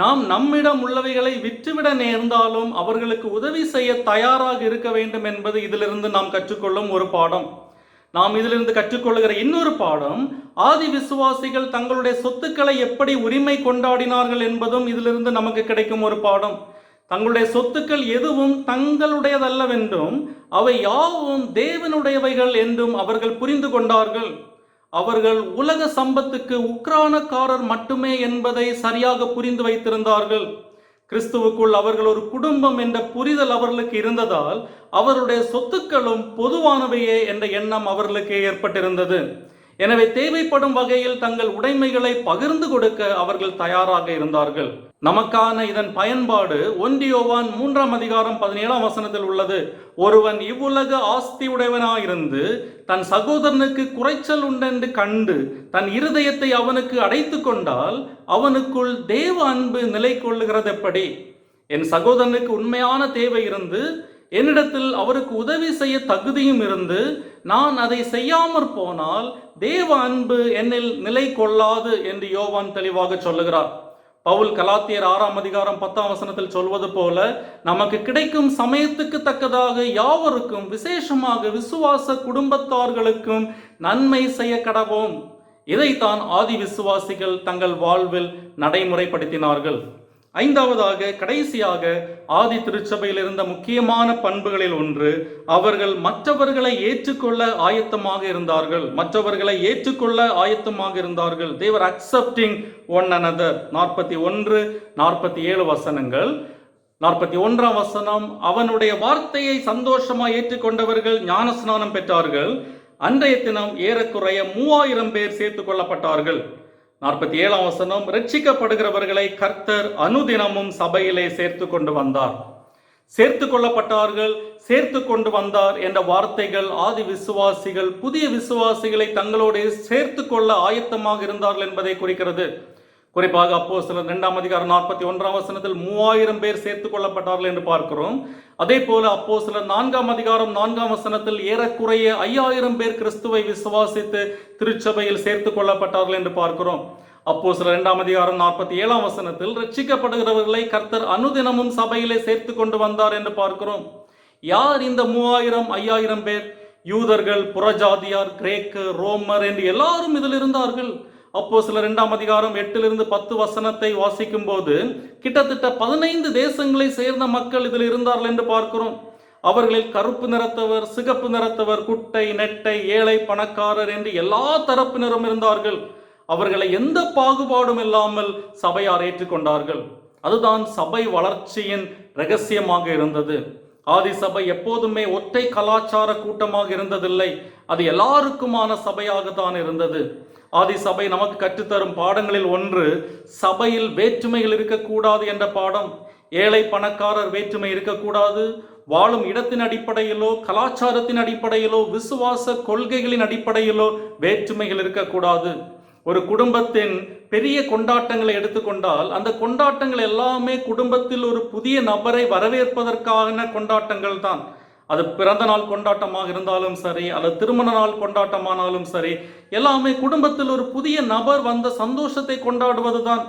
நாம் நம்மிடம் உள்ளவைகளை விற்றுவிட நேர்ந்தாலும் அவர்களுக்கு உதவி செய்ய தயாராக இருக்க வேண்டும் என்பது இதிலிருந்து நாம் கற்றுக்கொள்ளும் ஒரு பாடம். நாம் இதிலிருந்து கற்றுக்கொள்கிற இன்னொரு பாடம், ஆதி விசுவாசிகள் தங்களுடைய சொத்துக்களை எப்படி உரிமை கொண்டாடினார்கள் என்பதும் இதிலிருந்து நமக்கு கிடைக்கும் ஒரு பாடம். தங்களுடைய சொத்துக்கள் எதுவும் தங்களுடையதல்லவென்றும் அவை யாவும் தேவனுடையவைகள் என்றும் அவர்கள் புரிந்து கொண்டார்கள். அவர்கள் உலக சம்பத்துக்கு உக்ரானக்காரர் மட்டுமே என்பதை சரியாக புரிந்து வைத்திருந்தார்கள். கிறிஸ்துவுக்குள் அவர்கள் ஒரு குடும்பம் என்ற புரிதல் அவர்களுக்கு இருந்ததால் அவருடைய சொத்துக்களும் பொதுவானவையே என்ற எண்ணம் அவர்களுக்கு ஏற்பட்டிருந்தது. எனவே தேவைப்படும் வகையில் தங்கள் உடைமைகளை பகிர்ந்து கொடுக்க அவர்கள் தயாராக இருந்தார்கள். நமக்கான இதன் பயன்பாடு 1 யோவான் 3:17 உள்ளது. ஒருவன் இவ்வுலக ஆஸ்தி உடையவனாயிருந்து தன் சகோதரனுக்கு குறைச்சல் உண்டென்று கண்டு தன் இருதயத்தை அவனுக்கு அடைத்து கொண்டால் அவனுக்குள் தேவ அன்பு நிலை கொள்ளுகிறது எப்படி? என் சகோதரனுக்கு உண்மையான தேவை இருந்து என்னிடத்தில் அவருக்கு உதவி செய்ய தகுதியும் இருந்து நான் அதை செய்யாமற் போனால் தேவ அன்பு என்னில் நிலை கொள்ளாது என்று யோவான் தெளிவாக சொல்லுகிறார். பவுல் கலாத்தியர் 6:10 சொல்வது போல நமக்கு கிடைக்கும் சமயத்துக்கு தக்கதாக யாவருக்கும் விசேஷமாக விசுவாச குடும்பத்தார்களுக்கும் நன்மை செய்ய கடவோம். இதைத்தான் ஆதி விசுவாசிகள் தங்கள் வாழ்வில் நடைமுறைப்படுத்தினார்கள். 5வதாக, கடைசியாக ஆதி திருச்சபையில் இருந்த முக்கியமான பண்புகளில் ஒன்று, அவர்கள் மற்றவர்களை ஏற்றுக்கொள்ள ஆயத்தமாக இருந்தார்கள். They were accepting one another. 41-47 வசனங்கள். 41ஆம் வசனம், அவனுடைய வார்த்தையை சந்தோஷமாக ஏற்றுக்கொண்டவர்கள் ஞானஸ்நானம் பெற்றார்கள். அன்றைய தினம் ஏறக்குறைய 3000 பேர் சேர்த்துக் கொள்ளப்பட்டார்கள். 47ஆம் வசனம், ரட்சிக்கப்படுகிறவர்களை கர்த்தர் அனுதினமும் சபையிலே சேர்த்து கொண்டு வந்தார். சேர்த்து கொள்ளப்பட்டார்கள், சேர்த்து கொண்டு வந்தார் என்ற வார்த்தைகள் ஆதி விசுவாசிகள் புதிய விசுவாசிகளை தங்களோடு சேர்த்து கொள்ள ஆயத்தமாக இருந்தார்கள் என்பதை குறிக்கிறது. குறிப்பாக அப்போஸ்தலர் 2:41 3000 பேர் சேர்த்து கொள்ளப்பட்டார்கள் என்று பார்க்கிறோம். அதே போல அப்போஸ்தலர் 4:4 ஏறக்குறைய 5000 பேர் கிறிஸ்துவை விசுவாசித்து திருச்சபையில் சேர்த்து கொள்ளப்பட்டார்கள் என்று பார்க்கிறோம். அப்போஸ்தலர் 2:47 ரட்சிக்கப்படுகிறவர்களை கர்த்தர் அனுதினமும் சபையிலே சேர்த்து கொண்டு வந்தார் என்று பார்க்கிறோம். யார் இந்த 3000 5000 பேர்? யூதர்கள், புறஜாதியார், கிரேக்கு, ரோமர் என்று எல்லாரும் இதில் இருந்தார்கள். அப்போஸ்தலர் 2:8-10 வாசிக்கும் போது கிட்டத்தட்ட 15 தேசங்களை சேர்ந்த மக்கள் இதில் இருந்தார்கள் என்று பார்க்கிறோம். அவர்களில் கருப்பு நிறத்தவர், சிகப்பு நிறத்தவர், குட்டை, நெட்டை, ஏழை, பணக்காரர் என்று எல்லா தரப்பினரும் இருந்தார்கள். அவர்களை எந்த பாகுபாடும் இல்லாமல் சபையார் ஏற்றுக்கொண்டார்கள். அதுதான் சபை வளர்ச்சியின் இரகசியமாக இருந்தது. ஆதி சபை எப்போதுமே ஒற்றை கலாச்சார கூட்டமாக இருந்ததில்லை. அது எல்லாருக்குமான சபையாக தான் இருந்தது. ஆதி சபை நமக்கு கற்றுத்தரும் பாடங்களில் ஒன்று, சபையில் வேற்றுமைகள் இருக்கக்கூடாது என்ற பாடம். ஏழை பணக்காரர் வேற்றுமை இருக்கக்கூடாது. வாழும் இடத்தின் அடிப்படையிலோ, கலாச்சாரத்தின் அடிப்படையிலோ, விசுவாச கொள்கைகளின் அடிப்படையிலோ வேற்றுமைகள் இருக்கக்கூடாது. ஒரு குடும்பத்தின் பெரிய கொண்டாட்டங்களை எடுத்துக்கொண்டால் அந்த கொண்டாட்டங்கள் எல்லாமே குடும்பத்தில் ஒரு புதிய நபரை வரவேற்பதற்கான கொண்டாட்டங்கள் தான். அது பிறந்த நாள் கொண்டாட்டமாக இருந்தாலும் சரி, அல்லது திருமண நாள் கொண்டாட்டமானாலும் சரி, எல்லாமே குடும்பத்தில் ஒரு புதிய நபர் வந்த சந்தோஷத்தை கொண்டாடுவது தான்.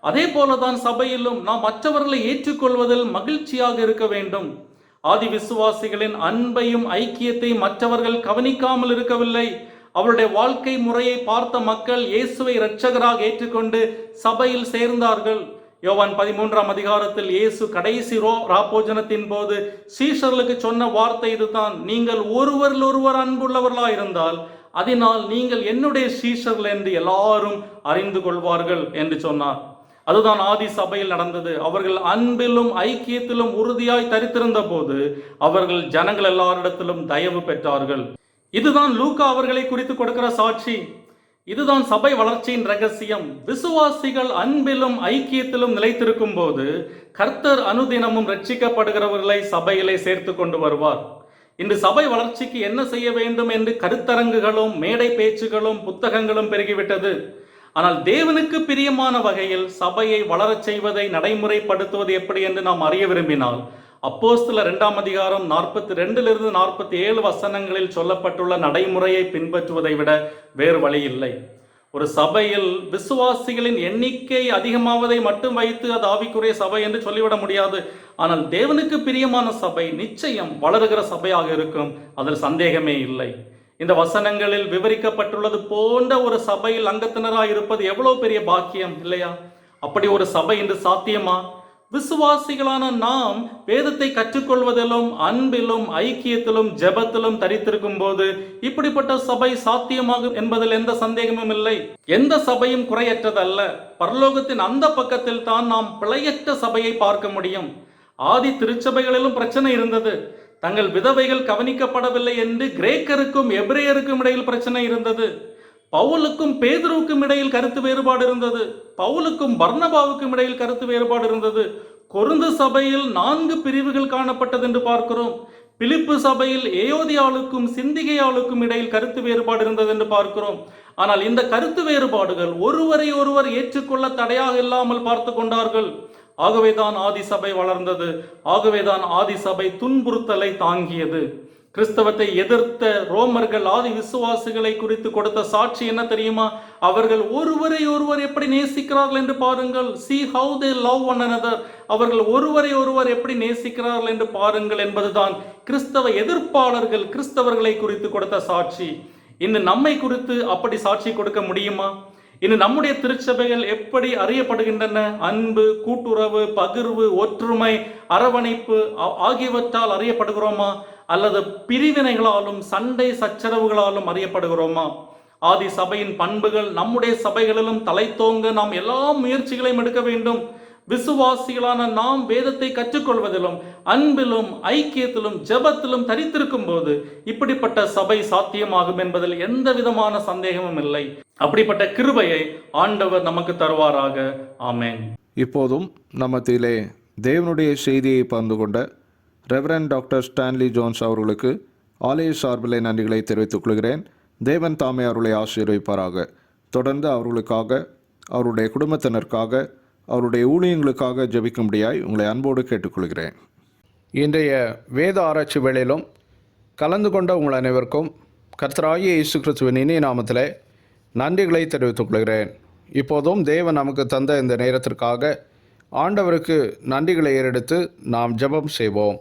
அதே போலதான் சபையிலும் நாம் மற்றவர்களை ஏற்றுக்கொள்வதில் மகிழ்ச்சியாக இருக்க வேண்டும். ஆதி விசுவாசிகளின் அன்பையும் ஐக்கியத்தையும் மற்றவர்கள் கவனிக்காமல் இருக்கவில்லை. அவருடைய வாழ்க்கை முறையை பார்த்த மக்கள் இயேசுவை இரட்சகராக ஏற்றுக்கொண்டு சபையில் சேர்ந்தார்கள். யோவான் 13ஆம் அதிகாரத்தில் இயேசு கடைசி ராப்போஜனத்தின் போது சீஷர்களுக்கு சொன்ன வார்த்தை இதுதான்: நீங்கள் ஒருவரில் ஒருவர் அன்புள்ளவர்களாக இருந்தால் அதனால் நீங்கள் என்னுடைய சீஷர்கள் என்று எல்லாரும் அறிந்து கொள்வார்கள் என்று சொன்னார். அதுதான் ஆதி சபையில் நடந்தது. அவர்கள் அன்பிலும் ஐக்கியத்திலும் உறுதியாய் தரித்திருந்த போது அவர்கள் ஜனங்கள் எல்லாரிடத்திலும் தயவு பெற்றார்கள். இதுதான் லூக்கா அவர்களை குறித்து கொடுக்கிற சாட்சி. இதுதான் சபை வளர்ச்சியின் ரகசியம். விசுவாசிகள் அன்பிலும் ஐக்கியத்திலும் நிலைத்திருக்கும் போது கர்த்தர் அனுதினமும் ரட்சிக்கப்படுகிறவர்களை சபையிலே சேர்த்து கொண்டு வருவார். இன்று சபை வளர்ச்சிக்கு என்ன செய்ய வேண்டும் என்று கருத்தரங்குகளும் மேடை பேச்சுகளும் புத்தகங்களும் பெருகிவிட்டது. ஆனால் தேவனுக்கு பிரியமான வகையில் சபையை வளரச் செய்வதை நடைமுறைப்படுத்துவது எப்படி என்று நாம் அறிய விரும்பினால் அப்போஸ்தலர் 2ஆம் அதிகாரம் 42 47 வசனங்களில் சொல்லப்பட்டுள்ள நடைமுறையை பின்பற்றுவதை விட வேறு வழி இல்லை. ஒரு சபையில் விசுவாசிகளின் எண்ணிக்கை அதிகமாவதை மட்டும் வைத்து அது ஆவிக்குரிய சபை என்று சொல்லிவிட முடியாது. ஆனால் தேவனுக்கு பிரியமான சபை நிச்சயம் வளருகிற சபையாக இருக்கும், அதில் சந்தேகமே இல்லை. இந்த வசனங்களில் விவரிக்கப்பட்டுள்ளது போன்ற ஒரு சபையில் அங்கத்தினராக இருப்பது எவ்வளவு பெரிய பாக்கியம் இல்லையா? அப்படி ஒரு சபை இன்று சாத்தியமா? விசுவாசிகளான நாம் வேதத்தை கற்றுக்கொள்வதிலும் அன்பிலும் ஐக்கியத்திலும் ஜெபத்திலும் தரித்திருக்கும் போது இப்படிப்பட்ட சபை சாத்தியமாகும் என்பதில் எந்த சந்தேகமும் இல்லை. எந்த சபையும் குறையற்றதல்ல. பரலோகத்தின் அந்த பக்கத்தில் தான் நாம் பிழையற்ற சபையை பார்க்க முடியும். ஆதி திருச்சபைகளிலும் பிரச்சனை இருந்தது. தங்கள் விதவைகள் கவனிக்கப்படவில்லை என்று கிரேக்கருக்கும் எபிரேயருக்கும் இடையில் பிரச்சனை இருந்தது. பவுலுக்கும் பேதுருவுக்கும் இடையில் கருத்து வேறுபாடு இருந்தது. பவுலுக்கும் பர்னபாவுக்கும் இடையில் கருத்து வேறுபாடு இருந்தது. கொரிந்து சபையில் 4 பிரிவுகள் காணப்பட்டது என்று பார்க்கிறோம். பிலிப்பு சபையில் ஏயோதியாளுக்கும் சிந்திகையாளுக்கும் இடையில் கருத்து வேறுபாடு இருந்தது என்று பார்க்கிறோம். ஆனால் இந்த கருத்து வேறுபாடுகள் ஒருவரை ஒருவர் ஏற்றுக்கொள்ள தடையாக இல்லாமல் பார்த்து கொண்டார்கள். ஆகவேதான் ஆதி சபை வளர்ந்தது. ஆகவேதான் ஆதி சபை துன்புறுத்தலை தாங்கியது. கிறிஸ்தவத்தை எதிர்த்த ரோமர்கள் ஆதி விசுவாசிகளை குறித்து கொடுத்த சாட்சி என்ன தெரியுமா? அவர்கள் ஒருவரை ஒருவர் எப்படி நேசிக்கிறார்கள் என்று பாருங்கள். See how they love one another. அவர்கள் ஒருவரை ஒருவர் எப்படி நேசிக்கிறார்கள் என்று பாருங்கள் என்பதுதான் கிறிஸ்தவ எதிர்ப்பாளர்கள் கிறிஸ்தவர்களை குறித்து கொடுத்த சாட்சி. இன்று நம்மை குறித்து அப்படி சாட்சி கொடுக்க முடியுமா? இன்று நம்முடைய திருச்சபைகள் எப்படி அறியப்படுகின்றன? அன்பு, கூட்டுறவு, பகிர்வு, ஒற்றுமை, அரவணைப்பு ஆகியவற்றால் அறியப்படுகிறோமா? அல்லது பிரிவினைகளாலும் சண்டை சச்சரவுகளாலும் அறியப்படுகிறோமா? ஆதி சபையின் பண்புகள் நம்முடைய சபைகளிலும் தலைத்தோங்க நாம் எல்லா முயற்சிகளையும் எடுக்க வேண்டும். விசுவாசிகளான நாம் வேதத்தை கற்றுக்கொள்வதிலும் அன்பிலும் ஐக்கியத்திலும் ஜெபத்திலும் தரித்திருக்கும் போது இப்படிப்பட்ட சபை சாத்தியமாகும் என்பதில் எந்த விதமான சந்தேகமும் இல்லை. அப்படிப்பட்ட கிருபையை ஆண்டவர் நமக்கு தருவாராக. ஆமென். இப்போதும் நம்மத்திலே தேவனுடைய செய்தியை பகிர்ந்து கொண்ட ரெவரண்ட் டாக்டர் ஸ்டான்லி ஜோன்ஸ் அவர்களுக்கு ஆலய சார்பிலே நன்றிகளை தெரிவித்துக் கொள்கிறேன். தேவன் தாமே அவர்களை ஆசீர்வதிப்பாராக. தொடர்ந்து அவர்களுக்காக, அவருடைய குடும்பத்தினருக்காக, அவருடைய ஊழியங்களுக்காக ஜெபிக்கும்படியாய் உங்களை அன்போடு கேட்டுக்கொள்கிறேன். இன்றைய வேத ஆராய்ச்சி வேளையிலும் கலந்து கொண்ட உங்கள் அனைவருக்கும் கர்த்தராகிய இயேசு கிறிஸ்துவின் இனிய நாமத்திலே நன்றிகளை தெரிவித்துக் கொள்கிறேன். இப்போதும் தேவன் நமக்கு தந்த இந்த நேரத்திற்காக ஆண்டவருக்கு நன்றிகளை ஏறெடுத்து நாம் ஜெபம் செய்வோம்.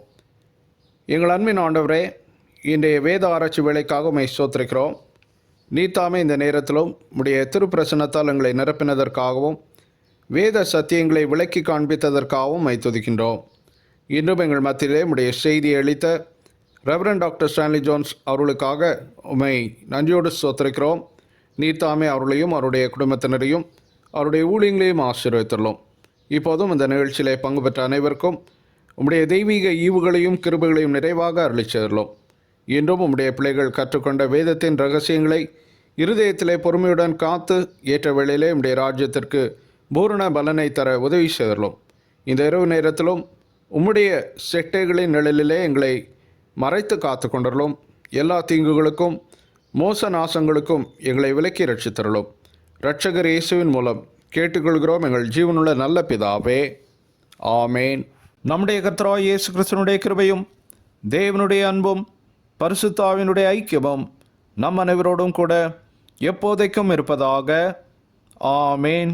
எங்கள் அன்பின் ஆண்டவரே, இன்றைய வேத ஆராய்ச்சி வேலைக்காக உம்மை ஸ்தோத்திரிக்கிறோம். நீத்தாமே இந்த நேரத்திலும் உம்முடைய திருப்பிரசன்னத்தால் எங்களை நிரப்பினதற்காகவும் வேத சத்தியங்களை விளக்கி காண்பித்ததற்காகவும் உம்மை துதிக்கின்றோம். இன்றும் எங்கள் மத்தியிலே உம்முடைய செய்தியை அளித்த ரெவரண்ட் டாக்டர் ஸ்டான்லி ஜோன்ஸ் அவர்களுக்காக உம்மை நன்றியோடு ஸ்தோத்திரிக்கிறோம். நீத்தாமே அவர்களையும் அவருடைய குடும்பத்தினரையும் அவருடைய ஊழியங்களையும் ஆசீர்வதித்துள்ளோம். இப்போதும் இந்த நிகழ்ச்சியிலே பங்கு பெற்ற அனைவருக்கும் உம்முடைய தெய்வீக ஈவுகளையும் கிருபைகளையும் நிறைவாக அருளிச் செய்துள்ளோம். இன்றும் உம்முடைய பிள்ளைகள் கற்றுக்கொண்ட வேதத்தின் ரகசியங்களை இருதயத்திலே பொறுமையுடன் காத்து ஏற்ற வேளையிலே உம்முடைய ராஜ்யத்திற்கு பூரண பலனை தர உதவி செய்துள்ளோம். இந்த இரவு நேரத்திலும் உம்முடைய செட்டைகளின் நிழலிலே எங்களை மறைத்து காத்து கொண்டுள்ளோம். எல்லா தீங்குகளுக்கும் மோச நாசங்களுக்கும் எங்களை விலக்கி ரட்சித்தருளும். இரட்சகர் இயேசுவின் மூலம் கேட்டுக்கொள்கிறோம் எங்கள் ஜீவனுள்ள நல்ல பிதாவே, ஆமேன். நம்முடைய கர்த்தராகிய இயேசு கிறிஸ்துவினுடைய கிருபையும் தேவனுடைய அன்பும் பரிசுத்த ஆவியினுடைய ஐக்கியமும் நம் அனைவரோடும் கூட எப்போதைக்கும் இருப்பதாக. ஆமேன்.